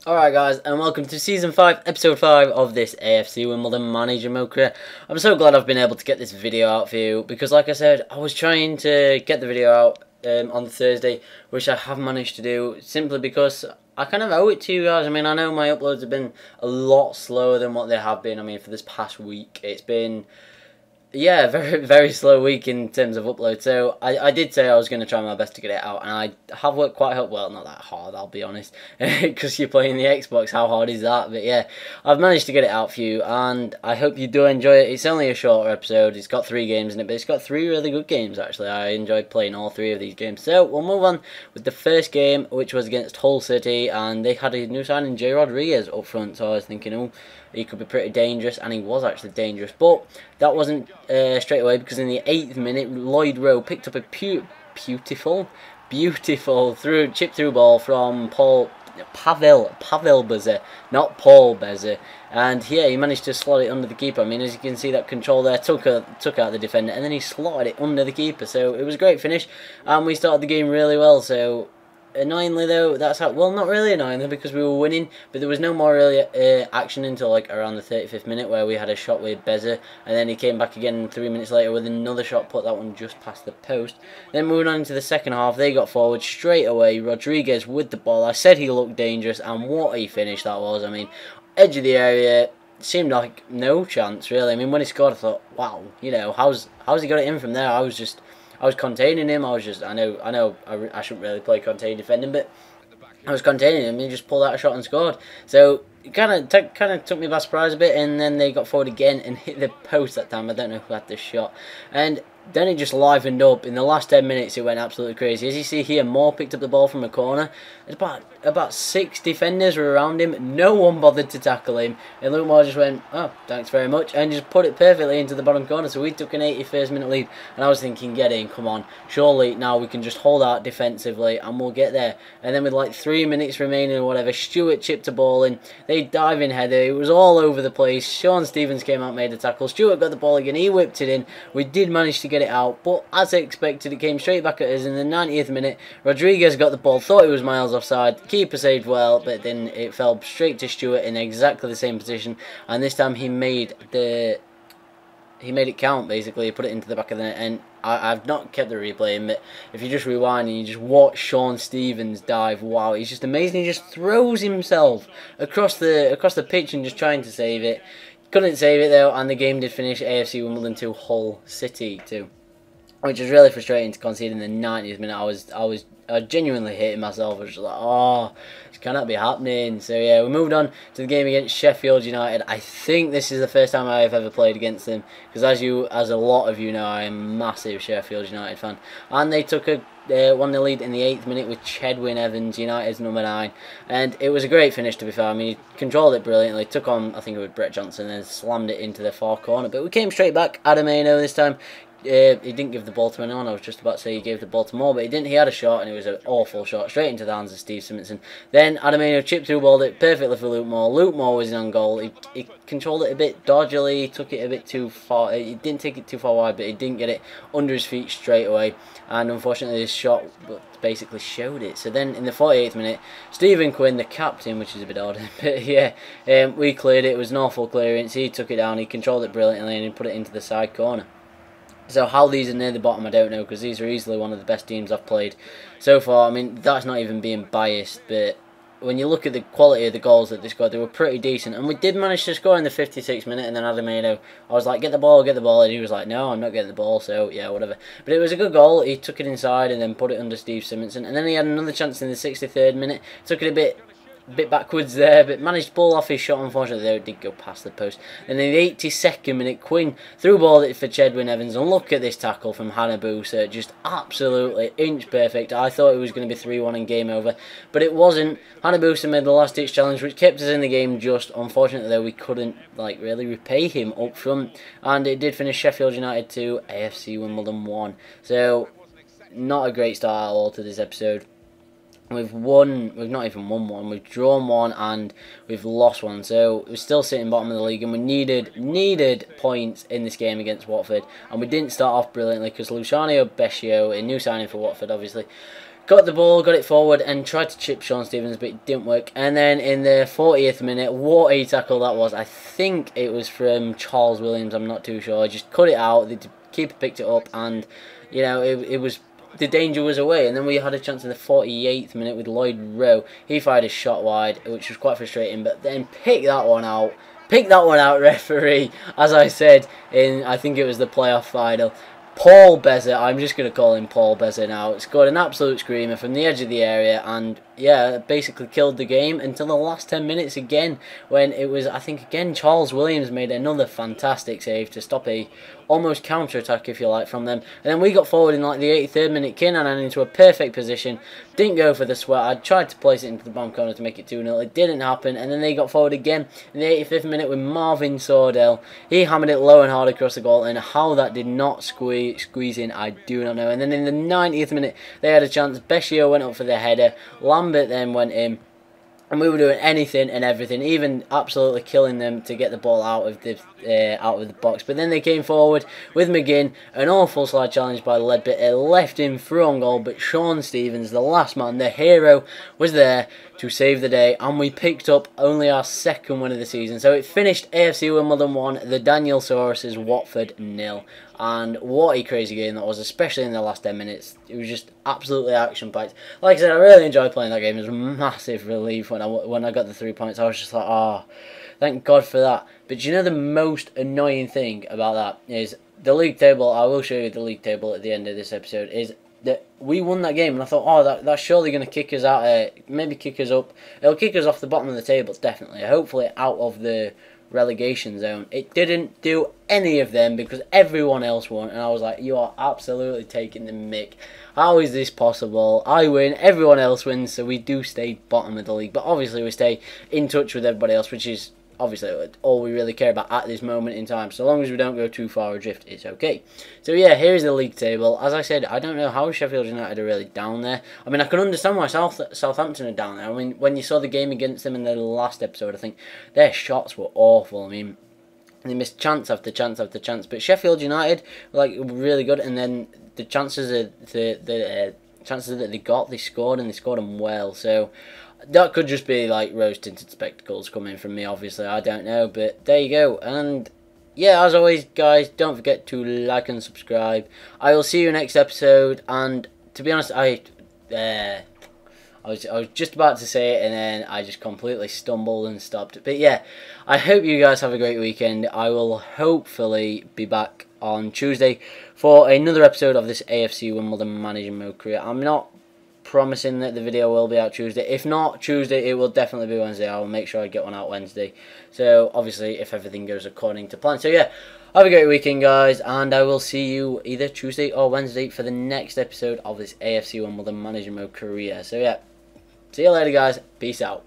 Alright guys, and welcome to Season 5, Episode 5 of this AFC Wimbledon Manager Mode career. I'm so glad I've been able to get this video out for you, because like I said, I was trying to get the video out on Thursday, which I have managed to do, simply because I kind of owe it to you guys. I mean, I know my uploads have been a lot slower than what they have been. I mean, for this past week, it's been... yeah, very slow week in terms of upload. So I did say I was going to try my best to get it out, and I have worked quite hard. Well, not that hard, I'll be honest, because you're playing the Xbox. How hard is that? But yeah, I've managed to get it out for you, and I hope you do enjoy it. It's only a shorter episode. It's got 3 games in it, but it's got 3 really good games actually. I enjoyed playing all 3 of these games. So we'll move on with the first game, which was against Hull City, and they had a new signing, J. Rodriguez, up front. So I was thinking, oh, he could be pretty dangerous, and he was actually dangerous. But that wasn't straight away, because in the 8th minute, Lloyd Rowe picked up a beautiful chip through ball from Pavel Beze, not Paul Beze, and yeah, he managed to slot it under the keeper. I mean, as you can see, that control there took out the defender, and then he slotted it under the keeper. So it was a great finish, and we started the game really well. So annoyingly though, that's how, well, not really annoyingly, because we were winning, but there was no more really action until like around the 35th minute, where we had a shot with Beza, and then he came back again 3 minutes later with another shot, put that one just past the post. Then moving on into the second half, they got forward straight away, Rodriguez with the ball. I said he looked dangerous, and what a finish that was. I mean, edge of the area, seemed like no chance really. I mean, when he scored, I thought, wow, you know, how's he got it in from there? I was containing him. I shouldn't really play contain defending, but I was containing him, and he just pulled out a shot and scored. So it kind of took me by surprise a bit, and then they got forward again and hit the post that time. I don't know who had this shot, and then it just livened up. In the last 10 minutes, it went absolutely crazy. As you see here, Moore picked up the ball from a corner. About 6 defenders were around him. No one bothered to tackle him. And Luke Moore just went, oh, thanks very much, and just put it perfectly into the bottom corner. So we took an 81st minute lead. And I was thinking, get in, come on. Surely now we can just hold out defensively and we'll get there. And then with like 3 minutes remaining or whatever, Stewart chipped a ball in. They dive in header. It was all over the place. Sean Stevens came out, made a tackle. Stewart got the ball again. He whipped it in. We did manage to get it out, but as expected, it came straight back at us in the 90th minute. Rodriguez got the ball, thought it was miles offside. Keeper saved well, but then it fell straight to Stewart in exactly the same position, and this time he made it count. Basically, he put it into the back of the net, and I've not kept the replay in, but if you just rewind and you just watch Sean Stevens dive, wow, he's just amazing. He just throws himself across the pitch and just trying to save it. Couldn't save it though, and the game did finish AFC Wimbledon 2, Hull City 2, which was really frustrating to concede in the 90th minute. I was genuinely hating myself. I was just like, oh, this cannot be happening. So yeah, we moved on to the game against Sheffield United. I think this is the first time I've ever played against them, because as a lot of you know, I am a massive Sheffield United fan, and they took a 1-0 lead in the 8th minute with Chedwin Evans, United's number 9, and it was a great finish, to be fair. I mean, he controlled it brilliantly, took on, I think it was Brett Johnson, and then slammed it into the far corner, but we came straight back. Adamano this time, he didn't give the ball to anyone. I was just about to say he gave the ball to Moore, but he didn't. He had a shot, and it was an awful shot, straight into the hands of Steve Simonson. Then Adamano chipped through, balled it perfectly for Luke Moore. Luke Moore was in on goal. He controlled it a bit dodgily, he took it a bit too far. He didn't take it too far wide, but he didn't get it under his feet straight away. And unfortunately, his shot basically showed it. So then in the 48th minute, Stephen Quinn, the captain, which is a bit odd, but yeah, we cleared it. It was an awful clearance. He took it down, he controlled it brilliantly, and he put it into the side corner. So how these are near the bottom, I don't know, because these are easily one of the best teams I've played so far. I mean, that's not even being biased, but when you look at the quality of the goals that they scored, they were pretty decent. And we did manage to score in the 56th minute, and then Adamano, I was like, get the ball, and he was like, no, I'm not getting the ball, so yeah, whatever. But it was a good goal. He took it inside and then put it under Steve Simonson, and then he had another chance in the 63rd minute, took it a bit backwards there, but managed to pull off his shot. Unfortunately, though, it did go past the post. And in the 82nd minute, Quinn threw ball it for Chedwin Evans, and look at this tackle from Hanabusa, just absolutely inch perfect. I thought it was going to be 3-1 and game over, but it wasn't. Hanabusa made the last ditch challenge, which kept us in the game. Just unfortunately, though, we couldn't like really repay him up front, and it did finish Sheffield United 2, AFC Wimbledon 1. So not a great start at all to this episode. We've not even won one, we've drawn one, and we've lost one, so we're still sitting bottom of the league, and we needed points in this game against Watford, and we didn't start off brilliantly, because Luciano Becchio, a new signing for Watford obviously, got the ball, got it forward, and tried to chip Sean Stevens, but it didn't work. And then in the 40th minute, what a tackle that was. I think it was from Charles Williams, I'm not too sure. Just cut it out, the keeper picked it up, and, you know, it was... the danger was away. And then we had a chance in the 48th minute with Lloyd Rowe. He fired a shot wide, which was quite frustrating, but then pick that one out. Pick that one out, referee. As I said in, I think it was the playoff final, Paul Bezza, I'm just going to call him Paul Bezza now, scored an absolute screamer from the edge of the area, and yeah, basically killed the game until the last 10 minutes again, when it was, I think again, Charles Williams made another fantastic save to stop a almost counter-attack, if you like, from them. And then we got forward in like the 83rd minute, Kiernan into a perfect position, didn't go for the sweat. I tried to place it into the bottom corner to make it 2-0, it didn't happen, and then they got forward again in the 85th minute with Marvin Sordell. He hammered it low and hard across the goal, and how that did not squeeze in, I do not know. And then in the 90th minute, they had a chance. Bescio went up for the header, Lambert then went in, and we were doing anything and everything, even absolutely killing them to get the ball out of the box. But then they came forward with McGinn, an awful slide challenge by Ledbetter, left him through on goal, but Sean Stevens, the last man, the hero, was there to save the day, and we picked up only our second win of the season. So it finished AFC Wimbledon 1, the Daniel Soros's Watford 0. And what a crazy game that was, especially in the last 10 minutes. It was just absolutely action-packed. Like I said, I really enjoyed playing that game. It was a massive relief when I got the 3 points. I was just like, oh, thank God for that. But you know the most annoying thing about that is the league table. I will show you the league table at the end of this episode. Is that we won that game, and I thought, oh, that's surely going to kick us out, maybe kick us up. It'll kick us off the bottom of the table, definitely. Hopefully out of the relegation zone. It didn't do any of them because everyone else won, and I was like, you are absolutely taking the mick. How is this possible? I win, everyone else wins, so we do stay bottom of the league. But obviously we stay in touch with everybody else, which is obviously all we really care about at this moment in time. So long as we don't go too far adrift, it's okay. So yeah, here's the league table. As I said, I don't know how Sheffield United are really down there. I mean, I can understand why Southampton are down there. I mean, when you saw the game against them in the last episode, I think their shots were awful. I mean, they missed chance after chance after chance. But Sheffield United were like really good, and then the chances that they got, they scored, and they scored them well. So that could just be like rose-tinted spectacles coming from me, obviously, I don't know, but there you go. And yeah, as always, guys, don't forget to like and subscribe. I will see you next episode, and to be honest, I was just about to say it, and then I just completely stumbled and stopped. But yeah, I hope you guys have a great weekend. I will hopefully be back on Tuesday for another episode of this AFC Wimbledon Manager Mode career. I'm not promising that the video will be out Tuesday. If not Tuesday, it will definitely be Wednesday. I will make sure I get one out Wednesday. So obviously, if everything goes according to plan. So yeah, have a great weekend, guys, and I will see you either Tuesday or Wednesday for the next episode of this AFC Wimbledon Manager Mode career. So yeah, see you later, guys. Peace out.